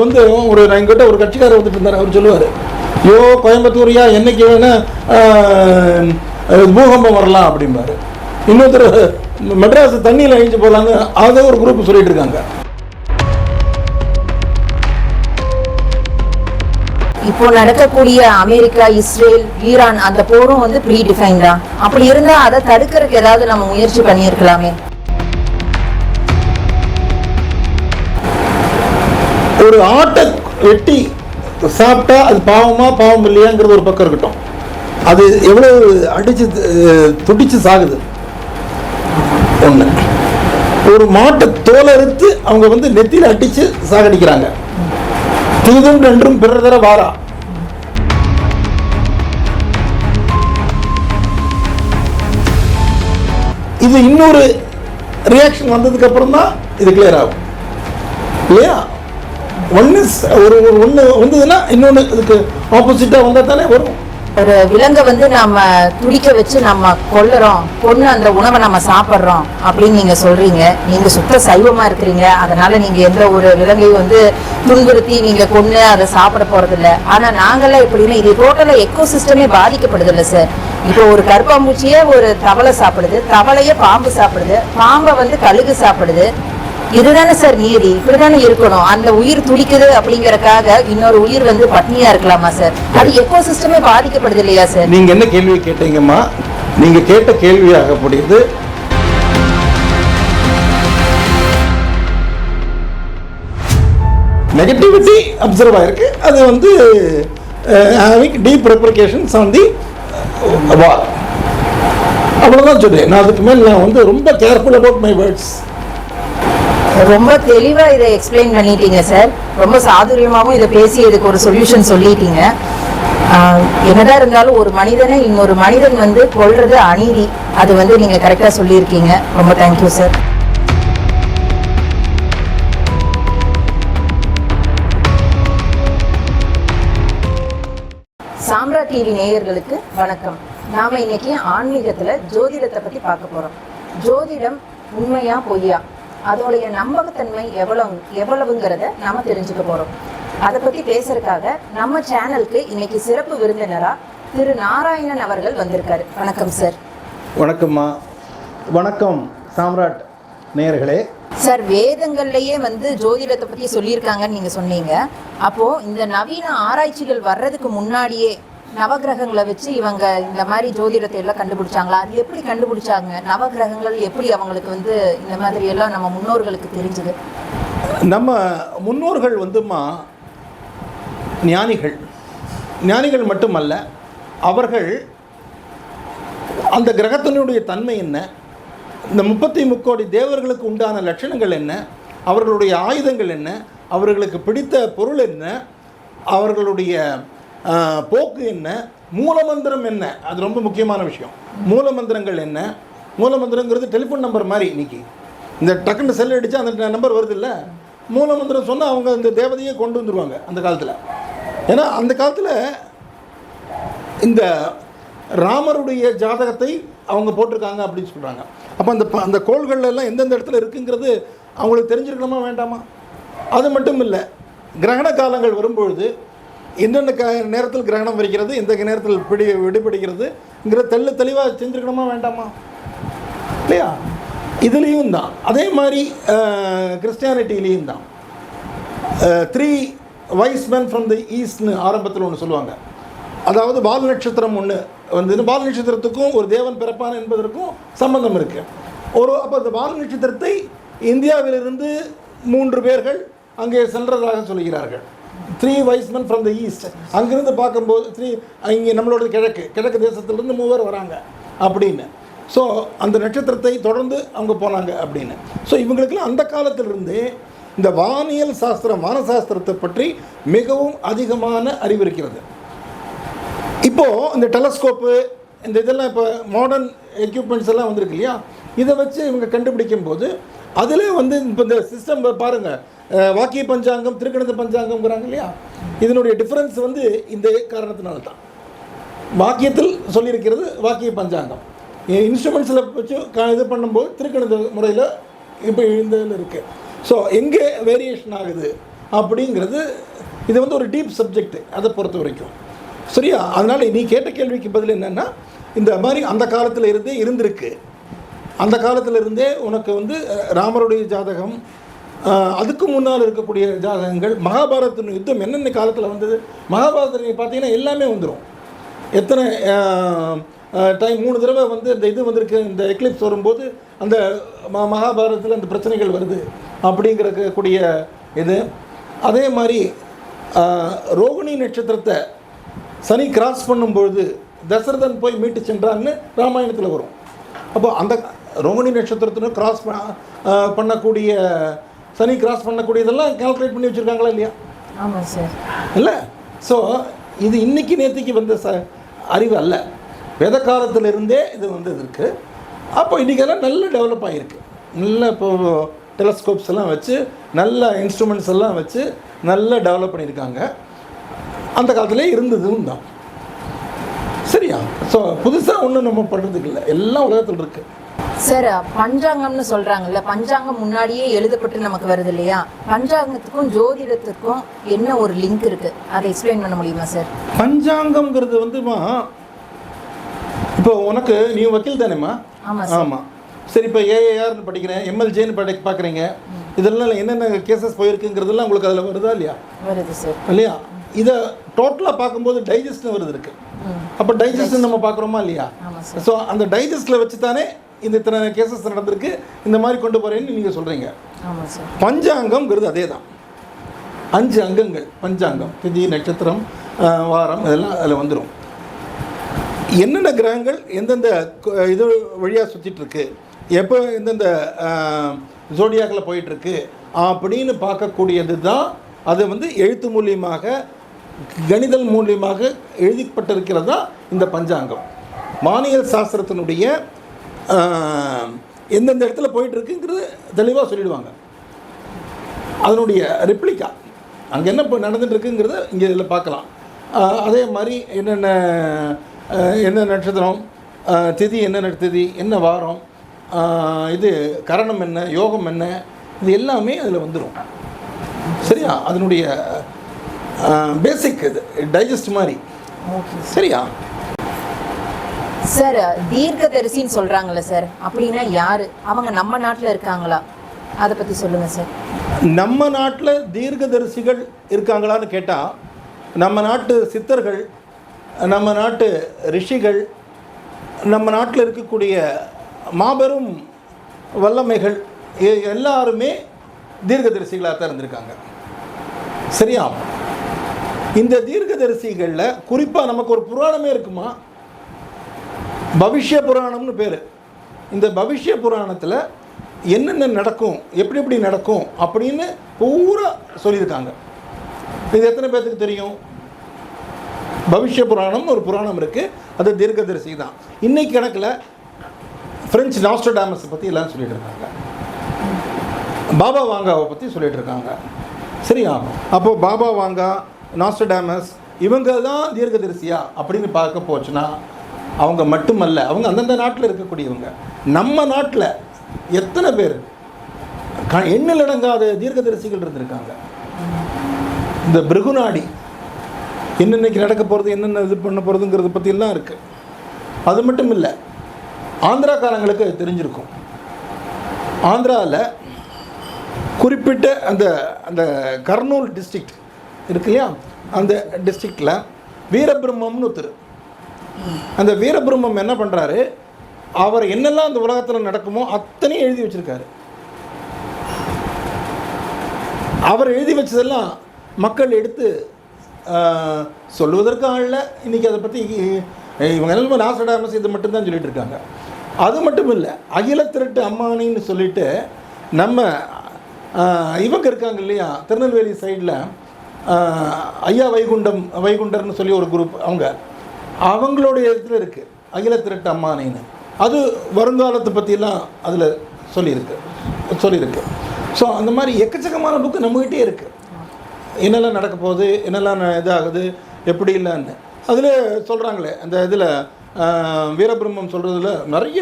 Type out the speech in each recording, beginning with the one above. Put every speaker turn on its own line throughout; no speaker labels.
வந்து ஒரு எங்கிட்ட ஒரு கட்சிக்காரர் வந்துட்டு இருந்தார். அவர் சொல்லுவார், ஐயோ கோயம்புத்தூரியா என்னைக்கு வேணா பூகம்பம் வரலாம் அப்படிம்பாரு. இன்னொருத்தர் மெட்ராஸ் தண்ணியில் அழிஞ்சு போகலான்னு அதை ஒரு குரூப் சொல்லிட்டு இருக்காங்க.
இப்போ நடக்கக்கூடிய அமெரிக்கா, இஸ்ரேல், ஈரான் அந்த போரும் வந்து ப்ரீ டிஃபைன்டா? அப்படி இருந்தா அதை தடுக்கிறதுக்கு ஏதாவது நம்ம முயற்சி பண்ணியிருக்கலாமே.
ஒரு ஆட்டை வெட்டி சாப்பிட்டா அது பாவமா பாவம் இல்லையாங்கிறது ஒரு பக்கம் இருக்கட்டும், அது எவ்வளவு அடிச்சு துடிச்சு சாகுது ஒண்ணு. ஒரு மாட்டை தோலறுத்து அவங்க வந்து நெத்தியில் அடிச்சு சாகடிக்கிறாங்க. தீதும் என்றும் பிறர் தர வாரா. இது இன்னொரு ரியாக்ஷன் வந்ததுக்கு அப்புறம் தான் இது கிளியர் ஆகும் இல்லையா? ஒன்று வந்ததுன்னா இன்னொன்று இதுக்கு ஆப்போசிட்டாக வந்தால் தானே வரும்.
ஒரு விலங்கை வந்து நம்ம துடிக்க வச்சு நம்ம கொன்னு அந்த உணவை நம்ம சாப்பிட்றோம் அப்படின்னு நீங்க சொல்றீங்க. நீங்க சுத்த சைவமா இருக்கிறீங்க, அதனால நீங்க எந்த ஒரு விலங்கையும் வந்து துன்புறுத்தி நீங்க கொன்னு அதை சாப்பிட போறது இல்லை. ஆனா நாங்கெல்லாம் எப்படின்னா இது டோட்டலா எக்கோ சிஸ்டமே பாதிக்கப்படுது இல்லை சார். இப்போ ஒரு கருப்பாம்பூச்சியே ஒரு தவளை சாப்பிடுது, தவளையே பாம்பு சாப்பிடுது, பாம்பை வந்து கழுகு சாப்பிடுது. இதுதானே சார் நீதி? இப்படிதானே இருக்கணும். அந்த உயிர் துடிக்குது அப்படிங்கறக்காக இன்னொரு உயிர் வந்து பட்னியா இருக்கலாமா சார்? அது எக்கோ சிஸ்டமே பாதிக்கப்படுது இல்லையா சார்?
நீங்க என்ன கேள்வி கேட்டீங்கம்மா? நீங்க கேட்ட கேள்வியாகக்கூடியது நெகட்டிவிட்டி அப்சர்வ் ஆயிருக்கு. அது வந்து having deep repercussions on the war. அவ்வளவுதான் சொல்றேன். நான் அதுக்கு மேல் நான் வந்து ரொம்ப கேர்ஃபுல் அபவுட் மை வேர்ட்ஸ்.
ரொம்ப தெளிவா இதை எக்ஸ்பிளைன் பண்ணிட்டீங்க சார். ரொம்ப சாதுரியமாகவும் இதை பேசி இதுக்கு ஒரு சொல்யூஷன் சொல்லிட்டீங்க. என்னதான் இருந்தாலும் ஒரு மனிதனை இன்னொரு மனிதன் வந்து கொல்றது அநீதி. அது வந்து நீங்க கரெக்டா சொல்லியிருக்கீங்க. ரொம்ப தேங்க்யூ சார். சாம்ரா டிவி நேயர்களுக்கு வணக்கம். நாம இன்னைக்கு ஆன்மீகத்துல ஜோதிடத்தை பத்தி பார்க்க போறோம். ஜோதிடம் உண்மையா பொய்யா, அதோடைய நம்பகத்தன்மை எவ்வளவுங்கிறத நாம தெரிஞ்சுக்க போறோம். அதை பத்தி பேசுறதுக்காக நம்ம சேனலுக்கு இன்னைக்கு சிறப்பு விருந்தினரா திரு நாராயணன் அவர்கள் வந்திருக்காரு. வணக்கம் சார்.
வணக்கம்மா. வணக்கம் சாம்ராட் நேயர்களே.
சார், வேதங்கள்லயே வந்து ஜோதிடத்தை பத்தி சொல்லியிருக்காங்கன்னு நீங்க சொன்னீங்க. அப்போ இந்த நவீன ஆராய்ச்சிகள் வர்றதுக்கு முன்னாடியே நவகிரகங்களை வச்சு இவங்க இந்த மாதிரி ஜோதிடத்தை எல்லாம் கண்டுபிடிச்சாங்களா? அது எப்படி கண்டுபிடிச்சாங்க? நவகிரகங்கள் எப்படி அவங்களுக்கு வந்து இந்த மாதிரி எல்லாம் நம்ம முன்னோர்களுக்கு தெரிஞ்சது?
நம்ம முன்னோர்கள் வந்துமா ஞானிகள் மட்டுமல்ல, அவர்கள் அந்த கிரகத்தினுடைய தன்மை என்ன, இந்த 33 கோடி தேவர்களுக்கு உண்டான லட்சணங்கள் என்ன, அவர்களுடைய ஆயுதங்கள் என்ன, அவர்களுக்கு பிடித்த பொருள் என்ன, அவர்களுடைய போக்கு என்ன, மூலமந்திரம் என்ன, அது ரொம்ப முக்கியமான விஷயம். மூலமந்திரங்கள் என்ன? மூலமந்திரங்கிறது டெலிஃபோன் நம்பர் மாதிரி. இன்னைக்கு இந்த டக்குன்னு செல் அடித்தா அந்த நம்பர் வருது இல்லை, மூலமந்திரம் சொன்னால் அவங்க அந்த தேவதையை கொண்டு வந்துடுவாங்க அந்த காலத்தில். ஏன்னா அந்த காலத்தில் இந்த ராமருடைய ஜாதகத்தை அவங்க போட்டிருக்காங்க அப்படின்னு சொல்கிறாங்க. அப்போ அந்த கோள்கள் எல்லாம் எந்தெந்த இடத்துல இருக்குங்கிறது அவங்களுக்கு தெரிஞ்சிருக்கணுமா வேண்டாமா? அது மட்டும் இல்லை, கிரகண காலங்கள் வரும்பொழுது என்னென்ன நேரத்தில் கிரகணம் வருகிறது, எந்த நேரத்தில் விடுபடுகிறதுங்கிற தெளிவாக செஞ்சுருக்கணுமா வேண்டாமா? இல்லையா? இதுலேயும் தான் அதே மாதிரி கிறிஸ்டியானிட்டிலையும் தான் 3 wise men from the eastன்னு ஆரம்பத்தில் ஒன்று சொல்லுவாங்க. அதாவது வால் நட்சத்திரம் ஒன்று வந்து, வால் நட்சத்திரத்துக்கும் ஒரு தேவன் பிறப்பான் என்பதற்கும் சம்பந்தம் இருக்குது. அப்போ அந்த வால் நட்சத்திரத்தை இந்தியாவிலிருந்து 3 பேர்கள் அங்கே சென்றதாக சொல்கிறார்கள். 3 wise men from the east. அங்கிருந்து பார்க்கும்போது இங்கே நம்மளோட கிழக்கு தேசத்திலிருந்து 3 பேர் வராங்க அப்படின்னு. ஸோ அந்த நட்சத்திரத்தை தொடர்ந்து அவங்க போனாங்க அப்படின்னு. ஸோ இவங்களுக்குலாம் அந்த காலத்திலிருந்து இந்த வானியல் சாஸ்திரம், வானசாஸ்திரத்தை பற்றி மிகவும் அதிகமான அறிவு இருக்கிறது. இப்போது இந்த டெலஸ்கோப்பு, இந்த இதெல்லாம் இப்போ மாடர்ன் எக்யூப்மெண்ட்ஸ் எல்லாம் வந்திருக்கு இல்லையா, இதை வச்சு இவங்க கண்டுபிடிக்கும் போது அதிலே வந்து இப்போ இந்த சிஸ்டம் பாருங்கள், வாக்கிய பஞ்சாங்கம், திருக்கணித பஞ்சாங்கம்ங்கிறாங்க இல்லையா, இதனுடைய டிஃப்ரென்ஸ் வந்து இந்த காரணத்தினால தான். வாக்கியத்தில் சொல்லியிருக்கிறது வாக்கிய பஞ்சாங்கம், இன்ஸ்ட்ருமெண்ட்ஸில் வச்சு இது பண்ணும்போது திருக்கணித முறையில் இப்போ இந்த இதில் இருக்குது. ஸோ எங்கே வேரியேஷன் ஆகுது அப்படிங்கிறது இது வந்து ஒரு டீப் சப்ஜெக்ட் அதை பொறுத்த வரைக்கும். சரியா? அதனால் நீ கேட்ட கேள்விக்கு பதில் என்னென்னா, இந்த மாதிரி அந்த காலத்தில் இருந்தே இருந்திருக்கு. அந்த காலத்தில் இருந்தே உனக்கு வந்து ராமருடைய ஜாதகம், அதுக்கு முன்னால் இருக்கக்கூடிய ஜாதகங்கள், மகாபாரதத்தின் யுத்தம் என்னென்ன காலத்தில் வந்தது, மகாபாரதத்தில் நீங்கள் பார்த்தீங்கன்னா எல்லாமே வந்துடும். எத்தனை டைம் 3 தடவை வந்து இந்த இது வந்திருக்கு, இந்த எக்லிப்ஸ் வரும்போது அந்த மகாபாரதத்தில் அந்த பிரச்சனைகள் வருது அப்படிங்கிறக்கூடிய இது. அதே மாதிரி ரோகிணி நட்சத்திரத்தை சனி கிராஸ் பண்ணும்பொழுது தசரதன் போய் மீட்டு சென்றான்னு ராமாயணத்தில் வரும். அப்போ அந்த ரோகிணி நட்சத்திரத்தின் கிராஸ் பண்ணக்கூடிய சனி கிராஸ் பண்ணக்கூடியதெல்லாம் கால்குலேட் பண்ணி வச்சுருக்காங்களா இல்லையா?
ஆமாம் சார். இல்லை,
ஸோ இது இன்றைக்கி நேற்றுக்கு வந்த அறிவு அல்ல, வேத காலத்திலிருந்தே இது வந்து இருக்குது. அப்போ இன்றைக்கெல்லாம் நல்ல டெவலப் ஆகிருக்கு. நல்ல இப்போது டெலஸ்கோப்ஸ் எல்லாம் வச்சு, நல்ல இன்ஸ்ட்ருமெண்ட்ஸ் எல்லாம் வச்சு நல்லா டெவலப் பண்ணியிருக்காங்க. அந்த காலத்திலே இருந்ததும் தான். சரியா? ஸோ புதுசாக ஒன்றும் நம்ம பண்ணுறதுக்கு இல்லை, எல்லாம் உலகத்தில் இருக்குது.
சார், பஞ்சாங்கம்னு சொல்கிறாங்கல்ல, பஞ்சாங்கம் முன்னாடியே எழுதப்பட்டு நமக்கு வருது இல்லையா? பஞ்சாங்கத்துக்கும் ஜோதிடத்துக்கும் என்ன ஒரு லிங்க் இருக்குது, அதை எக்ஸ்பிளைன் பண்ண முடியுமா சார்?
பஞ்சாங்கம்ங்கிறது வந்துமா, இப்போ உனக்கு நீ வக்கீல் தானேம்மா? ஆமாம். சரி, இப்போ ஏஏஆர்னு படிக்கிறேன், எம்எல்ஜேன்னு பார்க்குறீங்க, இதெல்லாம் என்னென்ன கேசஸ் போயிருக்குங்கிறதெல்லாம் உங்களுக்கு அதில் வருதா இல்லையா? வருது சார். இல்லையா? இதை டோட்டலாக பார்க்கும்போது டைஜஸ்ட்னு வருது இருக்குது. அப்போ டைஜஸ்ட் நம்ம பார்க்குறோமா இல்லையா? ஸோ அந்த டைஜஸ்ட்டில் வச்சு தானே இந்த இத்தனை கேசஸ் நடந்திருக்கு, இந்த மாதிரி கொண்டு போகிறேன்னு நீங்கள் சொல்கிறீங்க. பஞ்சாங்கம்ங்கிறது அதே தான். 5 அங்கங்கள் பஞ்சாங்கம். திதி, நட்சத்திரம், வாரம், இதெல்லாம் அதில் வந்துடும். என்னென்ன கிரகங்கள் எந்தெந்த இது வழியாக சுற்றிட்டுருக்கு, எப்போ எந்தெந்த ஜோடியாக்கில் போயிட்டுருக்கு அப்படின்னு பார்க்கக்கூடியது தான். அது வந்து எழுத்து மூலியமாக, கணிதல் மூலியமாக எழுதிப்பட்டிருக்கிறது தான் இந்த பஞ்சாங்கம். வானியல் சாஸ்திரத்தினுடைய எந்தெந்த இடத்துல போயிட்டுருக்குங்கிறது தெளிவாக சொல்லிடுவாங்க. அதனுடைய ரெப்ளிகா அங்கே என்ன இப்போ நடந்துட்டுருக்குங்கிறத இங்கே இதில் பார்க்கலாம். அதே மாதிரி என்ன நட்சத்திரம், திதி என்ன திதி, என்ன வாரம், இது கரணம் என்ன, யோகம் என்ன, இது எல்லாமே அதில் வந்துடும். சரியா? அதனுடைய பேசிக் இது டைஜஸ்ட் மாதிரி. சரியா
சார்? தீர்க்கதரிசின்னு சொல்கிறாங்களே சார், அப்படின்னா யார் அவங்க? நம்ம நாட்டில் இருக்காங்களா? அதை பற்றி சொல்லுங்கள் சார்.
நம்ம நாட்டில் தீர்க்கதரிசிகள் இருக்காங்களான்னு கேட்டால், நம்ம நாட்டு சித்தர்கள், நம்ம நாட்டு ரிஷிகள், நம்ம நாட்டில் இருக்கக்கூடிய மாபெரும் வல்லமைகள் எல்லாருமே தீர்க்கதரிசிகளாக தான் இருந்திருக்காங்க. சரியா? இந்த தீர்க்கதரிசிகளில் குறிப்பாக நமக்கு ஒரு புராணமே இருக்குமா, பவிஷ்ய புராணம்னு பேர். இந்த பவிஷ்ய புராணத்தில் என்னென்ன நடக்கும், எப்படி எப்படி நடக்கும் அப்படின்னு பூரா சொல்லியிருக்காங்க. இது எத்தனை பேர்த்துக்கு தெரியும்? பவிஷ்ய புராணம்னு ஒரு புராணம் இருக்குது, அது தீர்க்கதரிசி தான். இன்னைக்கு கணக்கில் ஃப்ரெஞ்சு நாஸ்ட்ரடாமஸை பற்றி எல்லாம் சொல்லிட்டு இருக்காங்க, பாபா வாங்காவை பற்றி சொல்லிட்டு இருக்காங்க. சரியா? அப்போது பாபா வாங்கா, நாஸ்ட்ரடாமஸ் இவங்க தான் தீர்க்கதரிசியா அப்படின்னு பார்க்க போச்சுன்னா, அவங்க மட்டுமல்ல, அவங்க அந்தந்த நாட்டில் இருக்கக்கூடியவங்க. நம்ம நாட்டில் எத்தனை பேர் எண்ணில் அடங்காத தீர்க்கதரிசிகள் இருந்திருக்காங்க. இந்த பிருகுநாடி என்னென்னைக்கு நடக்க போகிறது, என்னென்ன இது பண்ண போகிறதுங்கிறத பற்றியெல்லாம் இருக்குது. அது மட்டும் இல்லை, ஆந்திராக்காரங்களுக்கு தெரிஞ்சிருக்கும். ஆந்திராவில் குறிப்பிட்ட அந்த அந்த கர்னூல் டிஸ்ட்ரிக்ட் இருக்கு இல்லையா, அந்த டிஸ்ட்ரிக்டில் வீரபிரம்மம்னு ஒருத்தர். அந்த வீரபிரம்மம் என்ன பண்ணுறாரு, அவர் என்னெல்லாம் அந்த உலகத்தில் நடக்குமோ அத்தனையும் எழுதி வச்சுருக்காரு. அவர் எழுதி வச்சதெல்லாம் மக்கள் எடுத்து சொல்லுவதற்கு ஆளில் இன்றைக்கி அதை பற்றி இவங்க என்ன நாஸ்ட்ரடாமஸ் இது மட்டும்தான் சொல்லிட்டு இருக்காங்க. அது மட்டும் இல்லை, அகில திரட்டு அம்மானின்னு சொல்லிட்டு நம்ம இவங்க இருக்காங்க இல்லையா, திருநெல்வேலி சைடில் ஐயா வைகுண்டர்னு சொல்லி ஒரு குரூப், அவங்களுடைய இடத்துல இருக்குது அகில திரட்டு அம்மானின்னு. அது வருங்காலத்தை பற்றிலாம் அதில் சொல்லியிருக்கு. ஸோ அந்த மாதிரி எக்கச்சக்கமான புக்கு நம்மகிட்டே இருக்குது. என்னெல்லாம் நடக்க போகுது, என்னெல்லாம் இதாகுது, எப்படி இல்லைன்னு அதில் சொல்கிறாங்களே. அந்த இதில் வீரபிரம்மம் சொல்கிறதுல நிறைய,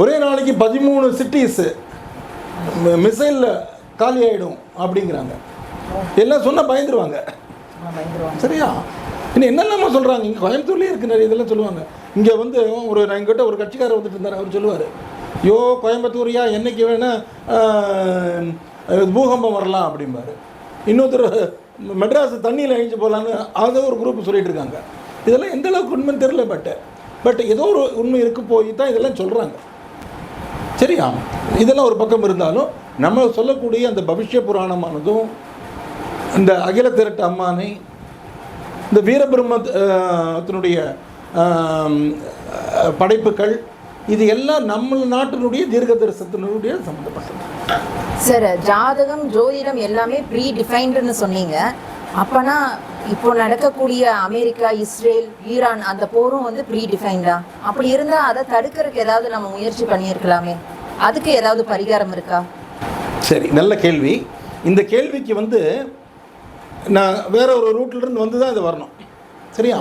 ஒரே நாளைக்கு 13 சிட்டிஸு மிசைலில் காலி ஆகிடும் அப்படிங்கிறாங்க. எல்லாம் சொன்னால் பயந்துருவாங்க. சரியா? இன்னும் என்னெல்லாமா சொல்கிறாங்க. இங்கே கோயம்புத்தூர்லேயே இருக்குது நிறைய இதெல்லாம் சொல்லுவாங்க. இங்கே வந்து நான் எங்கிட்ட ஒரு கட்சிக்காரர் வந்துட்டு இருந்தார். அவர் சொல்லுவார், யோ கோயம்புத்தூரியா என்னைக்கு வேணால் பூகம்பம் வரலாம் அப்படிம்பாரு. இன்னொருத்தர் மெட்ராஸ் தண்ணியில் அழிஞ்சு போகலான்னு அதை ஒரு குரூப் சொல்லிகிட்டு இருக்காங்க. இதெல்லாம் எந்த அளவுக்கு உண்மைன்னு தெரியல. பட் ஏதோ ஒரு உண்மை இருக்கு போய் தான் இதெல்லாம் சொல்கிறாங்க. சரியா? இதெல்லாம் ஒரு பக்கம் இருந்தாலும் நம்ம சொல்லக்கூடிய அந்த பவிஷ்ய புராணமானதும் இந்த அகில திரட்டு அம்மானை, இந்த வீரபிரம்மத்தினுடைய படைப்புகள், இது எல்லாம் நம்ம நாட்டினுடைய தீர்க்க தரிசனத்தினுடைய சம்மந்தப்பட்டது.
சார், ஜாதகம் ஜோதிடம் எல்லாமே ப்ரீ டிஃபைன்டுன்னு சொன்னீங்க. அப்போனா இப்போ நடக்கக்கூடிய அமெரிக்கா, இஸ்ரேல், ஈரான் அந்த போரும் வந்து ப்ரீ டிஃபைன்டா? அப்படி இருந்தால் அதை தடுக்கிறதுக்கு ஏதாவது நம்ம முயற்சி பண்ணியிருக்கலாமே. அதுக்கு ஏதாவது பரிகாரம் இருக்கா?
சரி, நல்ல கேள்வி. இந்த கேள்விக்கு வந்து நான் வேற ஒரு ரூட்லேருந்து வந்து தான் இது வரணும். சரியா?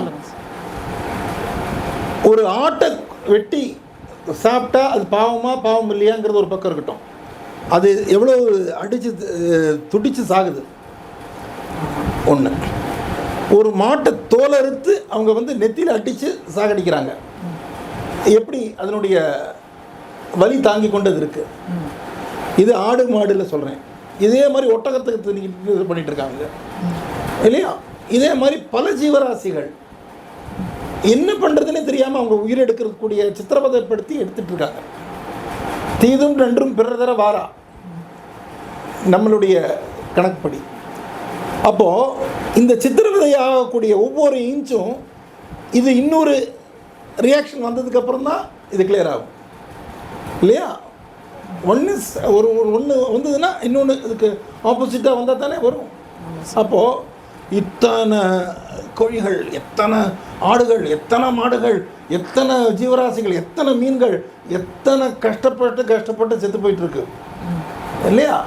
ஒரு ஆட்டை வெட்டி சாப்பிட்டா அது பாவம் இல்லையாங்கிறது ஒரு பக்கம் இருக்கட்டும். அது எவ்வளோ அடித்து துடித்து சாகுது ஒன்று. ஒரு மாட்டை தோலை அறுத்து அவங்க வந்து நெத்தியில் அடித்து சாகடிக்கிறாங்க. எப்படி அதனுடைய வலி தாங்கி கொண்டது இருக்குது. இது ஆடு மாடுல சொல்கிறேன். இதே மாதிரி ஒட்டகத்துக்கு இது பண்ணிகிட்டு இருக்காங்க இல்லையா? இதே மாதிரி பல ஜீவராசிகள் என்ன பண்ணுறதுன்னே தெரியாமல் அவங்க உயிரெடுக்கக்கூடிய சித்திரவதைப்படுத்தி எடுத்துகிட்டு இருக்காங்க. தீதும் நன்றும் பிறர் தர வாரா நம்மளுடைய கணக்குப்படி. அப்போது இந்த சித்திரவதையாகக்கூடிய ஒவ்வொரு இன்ச்சும் இது இன்னொரு ரியாக்ஷன் வந்ததுக்கப்புறம் தான் இது கிளியர் ஆகும் இல்லையா? ஒன்று வந்ததுன்னா இன்னொன்று இதுக்கு ஆப்போசிட்டாக வந்தால் தானே வரும். அப்போது இத்தனை கோழிகள், எத்தனை ஆடுகள், எத்தனை மாடுகள், எத்தனை ஜீவராசிகள், எத்தனை மீன்கள், எத்தனை கஷ்டப்பட்டு செத்து போயிட்டுருக்கு இல்லையா?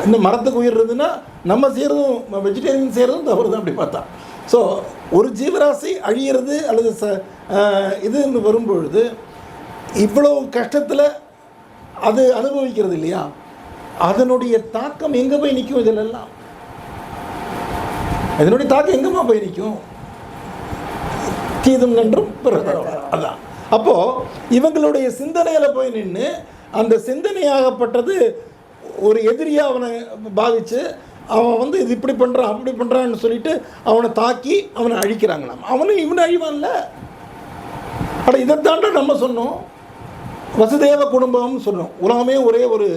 இன்னும் மரத்துக்கு உயிர் இருந்ததுன்னா நம்ம செய்கிறதும் வெஜிடேரியன் செய்கிறதும் தவறு தான் அப்படி பார்த்தா. ஸோ ஒரு ஜீவராசி அழியிறது அல்லது இதுன்னு வரும்பொழுது இவ்வளோ கஷ்டத்தில் அது அனுபவிக்கிறது இல்லையா? அதனுடைய தாக்கம் எங்கே போய் நிற்கும்? இதிலெல்லாம் இதனுடைய தாக்கம் எங்கேம்மா போய் நிற்கும்? தீதும் நன்றும் பிறர். அதான். அப்போது இவங்களுடைய சிந்தனையில் போய் நின்று அந்த சிந்தனையாகப்பட்டது ஒரு எதிரியாக அவனை பாவித்து அவன் வந்து இது இப்படி பண்ணுறான் அப்படி பண்ணுறான்னு சொல்லிட்டு அவனை தாக்கி அவனை அழிக்கிறாங்களாம். அவனும் இவனை அழிவான்ல. ஆனால் இதை தாண்ட நம்ம சொன்னோம், வசுதேவ குடும்பம்னு சொன்னோம். உலகமே ஒரே ஒரு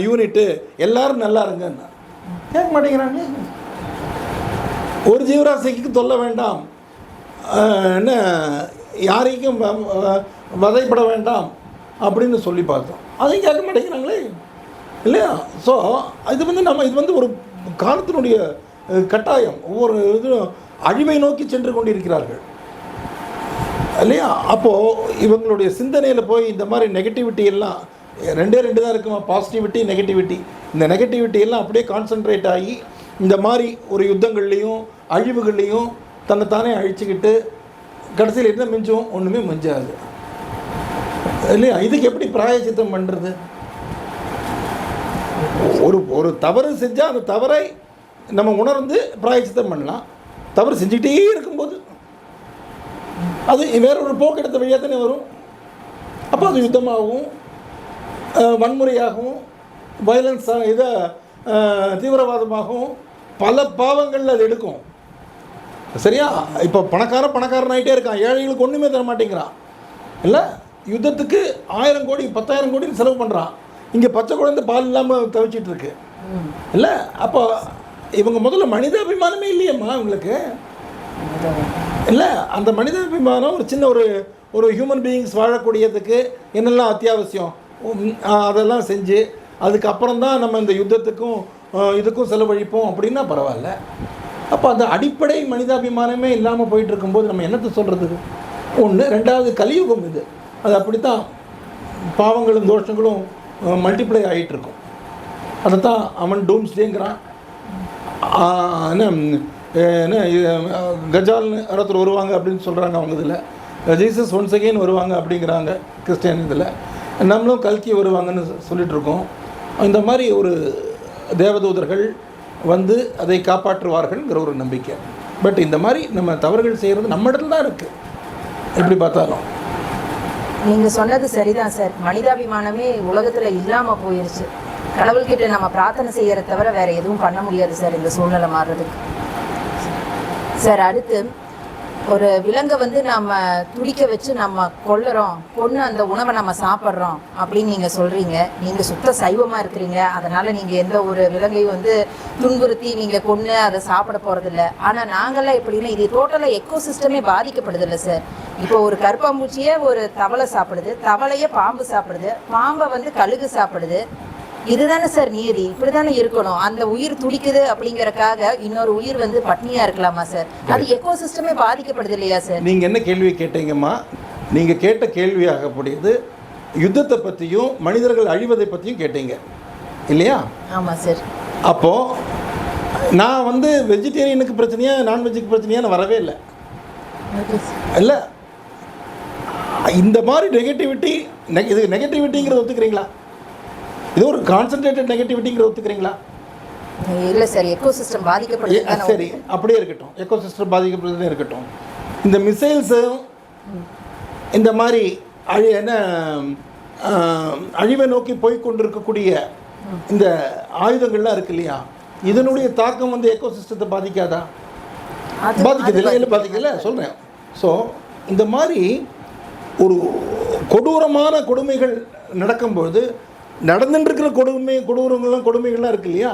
யூனிட்டு, எல்லாரும் நல்லா இருங்கன்னு கேட்க மாட்டேங்கிறாங்க. ஒரு ஜீவராசிக்கு தொல்ல வேண்டாம், என்ன யாரையும் வதைப்பட வேண்டாம் அப்படின்னு சொல்லி பார்த்தோம். அதையும் கேட்க மாட்டேங்கிறாங்களே இல்லையா? ஸோ இது வந்து ஒரு காலத்தினுடைய கட்டாயம். ஒவ்வொரு இதுவும் அழிவை நோக்கி சென்று கொண்டிருக்கிறார்கள் இல்லையா? அப்போது இவங்களுடைய சிந்தனையில் போய் இந்த மாதிரி நெகட்டிவிட்டி எல்லாம் ரெண்டு தான் இருக்குமா, பாசிட்டிவிட்டி நெகட்டிவிட்டி. இந்த நெகட்டிவிட்டி எல்லாம் அப்படியே கான்சன்ட்ரேட் ஆகி இந்த மாதிரி ஒரு யுத்தங்கள்லேயும் அழிவுகள்லேயும் தன்னைத்தானே அழிச்சுக்கிட்டு கடைசியில் என்ன மிஞ்சும்? ஒன்றுமே மிஞ்சாது இல்லையா? இதுக்கு எப்படி பிராயச்சித்தம் பண்ணுறது? ஒரு தவறு செஞ்சால் அந்த தவறை நம்ம உணர்ந்து பிராயச்சித்தம் பண்ணலாம். தவறு செஞ்சுக்கிட்டே இருக்கும்போது அது வேற ஒரு போக்கெடுத்த வழியாக தானே வரும். அப்போ அது யுத்தமாகவும் வன்முறையாகவும் வயலன்ஸாக தீவிரவாதமாகவும் பல பாவங்கள் அது எடுக்கும். சரியா? இப்போ பணக்காரன் ஆகிட்டே இருக்கான், ஏழைகளுக்கு ஒன்றுமே தர மாட்டேங்கிறான் இல்லை? யுத்தத்துக்கு 1000 கோடி 10,000 கோடின்னு செலவு பண்ணுறான். இங்கே பச்சை குழந்தை பால் இல்லாமல் தவிச்சிட்டு இருக்கு இல்லை? அப்போ இவங்க முதல்ல மனிதாபிமானமே இல்லையம்மா இவங்களுக்கு இல்லை? அந்த மனிதாபிமானம் ஒரு சின்ன ஒரு ஹியூமன் பீயிங்ஸ் வாழக்கூடியதுக்கு என்னெல்லாம் அத்தியாவசியம் அதெல்லாம் செஞ்சு அதுக்கப்புறம் தான் நம்ம இந்த யுத்தத்துக்கும் இதுக்கும் செலவழிப்போம் அப்படின்னா பரவாயில்ல. அப்போ அந்த அடிப்படை மனிதாபிமானமே இல்லாமல் போயிட்டு இருக்கும்போது நம்ம என்னத்தை சொல்கிறது? ஒன்று. ரெண்டாவது, கலியுகம் இது. அது அப்படித்தான் பாவங்களும் தோஷங்களும் மல்டிப்ளை ஆகிட்டுருக்கும். அதை தான் அவன் டூம்ஸ்டேங்கிறான். என்ன கஜால்னு ஒருத்தர் வருவாங்க அப்படின்னு சொல்கிறாங்க அவங்க இதில். ஜீசஸ் ஒன்ஸ் அகெயின் வருவாங்க அப்படிங்கிறாங்க கிறிஸ்டியன் இதில். நம்மளும் கல்கி வருவாங்கன்னு சொல்லிகிட்ருக்கோம். இந்த மாதிரி ஒரு தேவதூதர்கள் வந்து அதை காப்பாற்றுவார்கள்ங்கிற ஒரு நம்பிக்கை. பட் இந்த மாதிரி நம்ம தவறுகள் செய்கிறது நம்ம இடத்துல தான் இருக்குது. எப்படி பார்த்தாலும்
நீங்க சொன்னது சரிதான் சார். மனிதாபிமானமே உலகத்துல இல்லாம போயிருச்சு. கடவுள்கிட்ட நம்ம பிரார்த்தனை செய்யறத தவிர வேற எதுவும் பண்ண முடியாது சார் இந்த சூழ்நிலை மாறுறதுக்கு. சார், அடுத்து ஒரு விலங்கை வந்து நம்ம துடிக்க வச்சு நம்ம கொன்று அந்த உணவை நம்ம சாப்பிட்றோம் அப்படின்னு நீங்கள் சொல்கிறீங்க. நீங்கள் சுத்த சைவமாக இருக்கிறீங்க, அதனால் நீங்கள் எந்த ஒரு விலங்கையும் வந்து துன்புறுத்தி நீங்கள் கொன்று அதை சாப்பிட போகிறதில்ல. ஆனால் நாங்கள்லாம் எப்படின்னா இது டோட்டலாக எக்கோசிஸ்டமே பாதிக்கப்படுதில்ல சார். இப்போ ஒரு கருப்பாம்பூச்சியை ஒரு தவளை சாப்பிடுது, தவளையை பாம்பு சாப்பிடுது, பாம்பை வந்து கழுகு சாப்பிடுது. இதுதானே சார் நீதி? இப்படிதானே இருக்கணும். அந்த உயிர் துடிக்குது அப்படிங்கறக்காக இன்னொரு உயிர் வந்து பட்னியா இருக்கலாமா சார்? அது எக்கோசிஸ்டமே பாதிக்கப்படுது இல்லையா சார்?
நீங்க என்ன கேள்வி கேட்டீங்கம்மா? நீங்க கேட்ட கேள்வியாகக்கூடியது யுத்தத்தை பற்றியும் மனிதர்கள் அழிவதை பற்றியும் கேட்டீங்க இல்லையா?
ஆமாம் சார்.
அப்போது நான் வந்து வெஜிடேரியனுக்கு பிரச்சனையா நான்வெஜ்ஜுக்கு பிரச்சனையான்னு வரவே இல்லை. இல்லை, இந்த மாதிரி நெகட்டிவிட்டி, இது நெகட்டிவிட்டிங்கிறத ஒத்துக்கிறீங்களா? இது ஒரு கான்சன்ட்ரேட்டட் நெகட்டிவிட்டிங்கிற ஒத்துக்கிறீங்களா?
இல்லை சார், எக்கோசிஸ்டம் பாதிக்கப்படுது.
சரி, அப்படியே இருக்கட்டும், எக்கோசிஸ்டம் பாதிக்கப்படுறதே இருக்கட்டும். இந்த மிசைல்ஸும் இந்த மாதிரி அழிவை நோக்கி போய் கொண்டிருக்கக்கூடிய இந்த ஆயுதங்கள்லாம் இருக்கு இல்லையா, இதனுடைய தாக்கம் வந்து எக்கோசிஸ்டத்தை பாதிக்காதா? பாதிக்குது இல்லை? இல்லை பாதிக்கல சொல்கிறேன். ஸோ இந்த மாதிரி ஒரு கொடூரமான கொடுமைகள் நடக்கும்போது நடந்துட்டுருக்கிற கொடுமைகள்லாம் இருக்கு இல்லையா,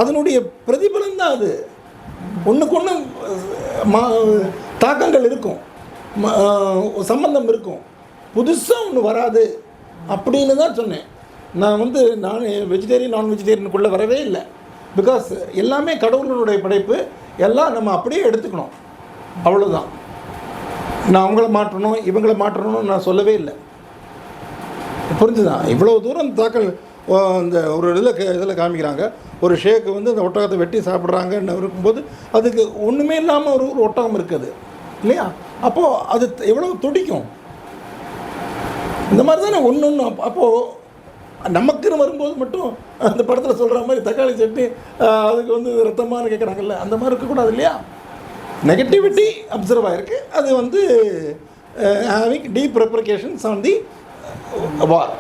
அதனுடைய பிரதிபலன் தான் அது. ஒன்றுக்கு ஒன்று தாக்கங்கள் இருக்கும், சம்பந்தம் இருக்கும், புதுசாக ஒன்று வராது அப்படின்னு தான் சொன்னேன். நான் வந்து வெஜிடேரியன் நான் வெஜிடேரியனுக்குள்ளே வரவே இல்லை. பிகாஸ் எல்லாமே கடவுளுடைய படைப்பு, எல்லாம் நம்ம அப்படியே எடுத்துக்கணும், அவ்வளோதான். நான் அவங்கள மாற்றணும் இவங்களை மாற்றணும்னு நான் சொல்லவே இல்லை. புரிஞ்சுதான்? இவ்வளோ தூரம் தாக்கல் இந்த ஒரு இதில் காமிக்கிறாங்க. ஒரு ஷேக்கு வந்து அந்த ஒட்டகத்தை வெட்டி சாப்பிட்றாங்கன்னு இருக்கும்போது அதுக்கு ஒன்றுமே இல்லாமல் ஒரு ஒட்டகம் இருக்குது இல்லையா? அப்போது அது எவ்வளோ துடிக்கும். இந்த மாதிரி தானே ஒன்று. அப்போது நமக்குன்னு வரும்போது மட்டும் அந்த படத்தில் சொல்கிற மாதிரி தக்காளி சட்னி அதுக்கு வந்து ரத்தமானு கேட்குறாங்கல்ல, அந்த மாதிரி இருக்கக்கூடாது இல்லையா? நெகட்டிவிட்டி அப்சர்வ் ஆகிருக்கு. அது வந்து ஹேவிங் டீப் ரெப்ரிகேஷன்ஸ் ஆன் தி வார்,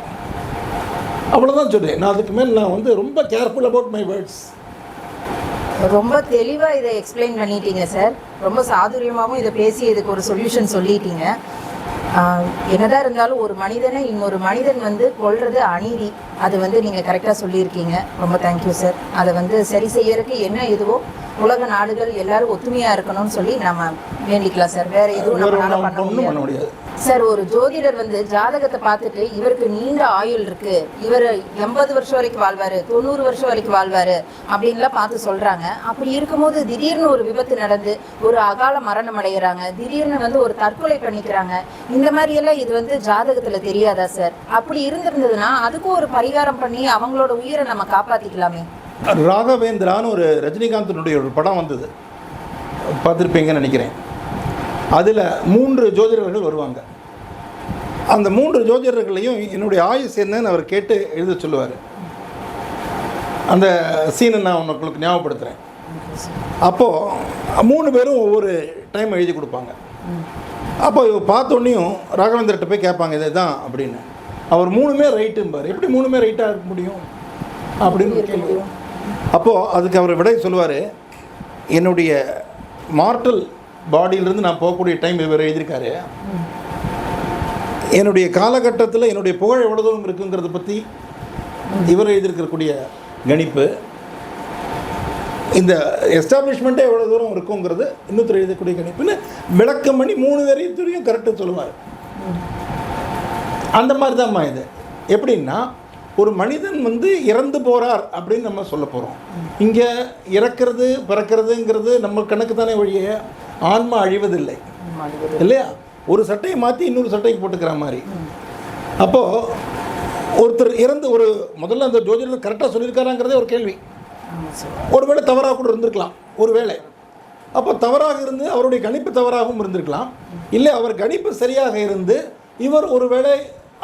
அவ்வளோதான் சொல்கிறேன். நான் அதுக்கு மேலே நான் வந்து ரொம்ப கேர்ஃபுல் அபவுட் மை வேர்ட்ஸ்.
ரொம்ப தெளிவாக இதை எக்ஸ்பிளைன் பண்ணிட்டீங்க சார். ரொம்ப சாதுரியமாகவும் இதை பேசி இதுக்கு ஒரு சொல்யூஷன் சொல்லிட்டீங்க. என்னதான் இருந்தாலும் ஒரு மனிதனை இன்னொரு மனிதன் வந்து கொல்றது அநீதி, அது வந்து நீங்கள் கரெக்டாக சொல்லியிருக்கீங்க. ரொம்ப தேங்க்யூ சார். அதை வந்து சரி செய்யறதுக்கு என்ன இதுவோ உலக நாடுகள் எல்லாரும் ஒத்துமையாக இருக்கணும்னு சொல்லி நம்ம வேண்டிக்கலாம் சார். வேறு எதுவும் நம்மளால பண்ண முடியாது சார். ஒரு ஜோதிடர் வந்து ஜாதகத்தை பார்த்துட்டு இவருக்கு நீண்ட ஆயுள் இருக்கு, இவர் 80 வருஷம் வரைக்கும் வாழ்வார், 90 வருஷம் வரைக்கும் வாழ்வார் அப்படின்லாம் பார்த்து சொல்கிறாங்க. அப்படி இருக்கும்போது திடீர்னு ஒரு விபத்து நடந்து ஒரு அகால மரணம் அடைகிறாங்க, திடீர்னு வந்து ஒரு தற்கொலை பண்ணிக்கிறாங்க. இந்த மாதிரியெல்லாம் இது வந்து ஜாதகத்தில் தெரியாதா சார்? அப்படி இருந்திருந்ததுன்னா அதுக்கும் ஒரு பரிகாரம் பண்ணி அவங்களோட உயிரை நம்ம காப்பாற்றிக்கலாமே.
ராகவேந்திரான்னு ஒரு ரஜினிகாந்தனுடைய ஒரு படம் வந்தது, பார்த்துருப்பீங்கன்னு நினைக்கிறேன். அதில் 3 ஜோதிடர்கள் வருவாங்க. அந்த 3 ஜோதிடர்களையும் என்னுடைய ஆயுஸ் என்னன்னு அவர் கேட்டு எழுத சொல்லுவார். அந்த சீனை நான் உங்களுக்கு ஞாபகப்படுத்துகிறேன். அப்போது 3 பேரும் ஒவ்வொரு டைம் எழுதி கொடுப்பாங்க. அப்போ பார்த்தோன்னையும் ராகவேந்திரட்ட போய் கேட்பாங்க இதை தான் அப்படின்னு. அவர் 3மே ரைட்டும்பார். எப்படி 3மே ரைட்டாக இருக்க முடியும் அப்படின்னு கேள்வி. அப்போது அதுக்கு அவர் விடை சொல்லுவார், என்னுடைய மார்டல் பாடியிலிருந்து நான் போகக்கூடிய டைம் இவர் எழுதியிருக்காரு, என்னுடைய காலகட்டத்தில் என்னுடைய புகழ் எவ்வளோ தூரம் இருக்குங்கிறத பற்றி இவர் எழுதியிருக்கக்கூடிய கணிப்பு, இந்த எஸ்டாப்ளிஷ்மெண்ட்டே எவ்வளோ தூரம் இருக்குங்கிறது இன்னொருத்தர் எழுதக்கூடிய கணிப்புன்னு விளக்கம் பண்ணி 3 பேரையும் கரெக்டாக சொல்லுவார். அந்த மாதிரி தான்மா இது. எப்படின்னா ஒரு மனிதன் வந்து இறந்து போகிறார் அப்படின்னு நம்ம சொல்ல போகிறோம். இங்கே இறக்கிறது பிறக்கிறதுங்கிறது நம்ம கணக்கு தானே வழியே, ஆன்மா அழிவதில்லை இல்லையா? ஒரு சட்டையை மாற்றி இன்னொரு சட்டைக்கு போட்டுக்கிற மாதிரி. அப்போது ஒருத்தர் இறந்து ஒரு முதல்ல அந்த ஜோதிடர் கரெக்டாக சொல்லியிருக்காராங்கிறதே ஒரு கேள்வி. ஒருவேளை தவறாக கூட இருந்திருக்கலாம், ஒருவேளை. அப்போ தவறாக இருந்து அவருடைய கணிப்பு தவறாகவும் இருந்திருக்கலாம். இல்லை அவர் கணிப்பு சரியாக இருந்து இவர் ஒருவேளை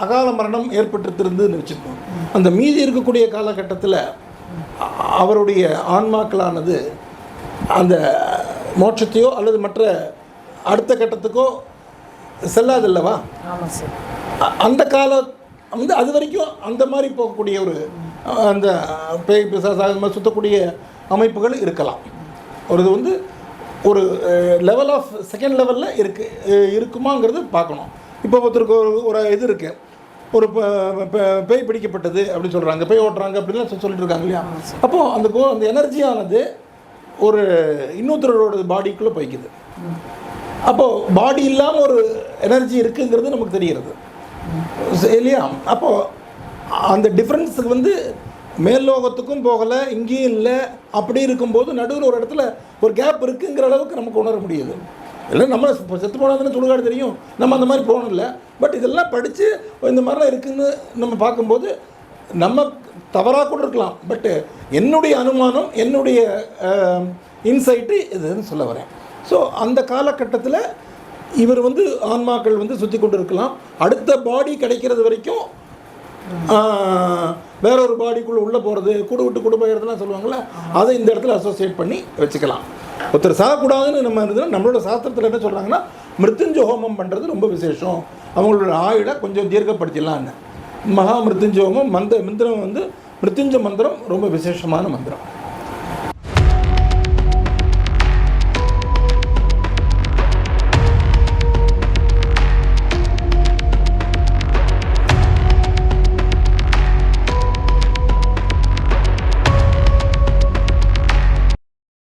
அகால மரணம் ஏற்பட்டுருந்துன்னு வச்சுருக்கோம். அந்த மீதி இருக்கக்கூடிய காலகட்டத்தில் அவருடைய ஆன்மாக்களானது அந்த மோட்சத்தையோ அல்லது மற்ற அடுத்த கட்டத்துக்கோ செல்லாதல்லவா?
ஆமாம் சார்.
அந்த காலம் வந்து அது வரைக்கும் அந்த மாதிரி போகக்கூடிய ஒரு அந்த பேய் பிசாசு சுற்றக்கூடிய அமைப்புகள் இருக்கலாம். ஒரு இது வந்து ஒரு லெவல் ஆஃப் செகண்ட் லெவலில் இருக்குமாங்கிறது பார்க்கணும். இப்போ ஒருத்தருக்கு ஒரு இது இருக்குது, ஒரு பேய் பிடிக்கப்பட்டது அப்படின்னு சொல்கிறாங்க, பேய் ஓட்டுறாங்க அப்படின்லாம் சொல்லிட்டு இருக்காங்க இல்லையா? அப்போது அந்த எனர்ஜியானது ஒரு இன்னொருத்தரோட பாடிக்குள்ளே போய்க்குது. அப்போது பாடி இல்லாமல் ஒரு எனர்ஜி இருக்குங்கிறது நமக்கு தெரிகிறது இல்லையா? அப்போது அந்த டிஃப்ரென்ஸுக்கு வந்து மேல்லோகத்துக்கும் போகலை, இங்கேயும் இல்லை. அப்படி இருக்கும்போது நடுவில் ஒரு இடத்துல ஒரு கேப் இருக்குங்கிற அளவுக்கு நமக்கு உணர முடியுது. இல்லை நம்ம செத்து போனாதானே சுடுகாடு தெரியும், நம்ம அந்த மாதிரி போகணும் இல்லை. பட் இதெல்லாம் படித்து இந்த மாதிரிலாம் இருக்குதுன்னு நம்ம பார்க்கும்போது நம்ம தவறாக கூட இருக்கலாம். பட்டு என்னுடைய அனுமானம், என்னுடைய இன்சைட்டு இதுன்னு சொல்ல வரேன். ஸோ அந்த காலகட்டத்தில் இவர் வந்து ஆன்மாக்கள் வந்து சுற்றி கொண்டு இருக்கலாம். அடுத்த பாடி கிடைக்கிறது வரைக்கும் வேற ஒரு பாடிக்குள்ளே உள்ளே போகிறது, கூடு விட்டு கூடு போகிறதுலாம் சொல்லுவாங்கள்ல, அதை இந்த இடத்துல அசோசியேட் பண்ணி வச்சுக்கலாம். ஒருத்தர் சாகக்கூடாதுன்னு நம்ம இருந்தோம். நம்மளோட சாஸ்திரத்தில் என்ன சொல்கிறாங்கன்னா, மிருத்யுஞ்ச ஹோமம் பண்ணுறது ரொம்ப விசேஷம், அவங்களோட ஆயுளை கொஞ்சம் தீர்க்கப்படுத்திடலான்னு. மகா மிருத்யுஞ்ச ஹோமம் மந்திரம் வந்து மிருத்யுஞ்ச மந்திரம் ரொம்ப விசேஷமான மந்திரம்.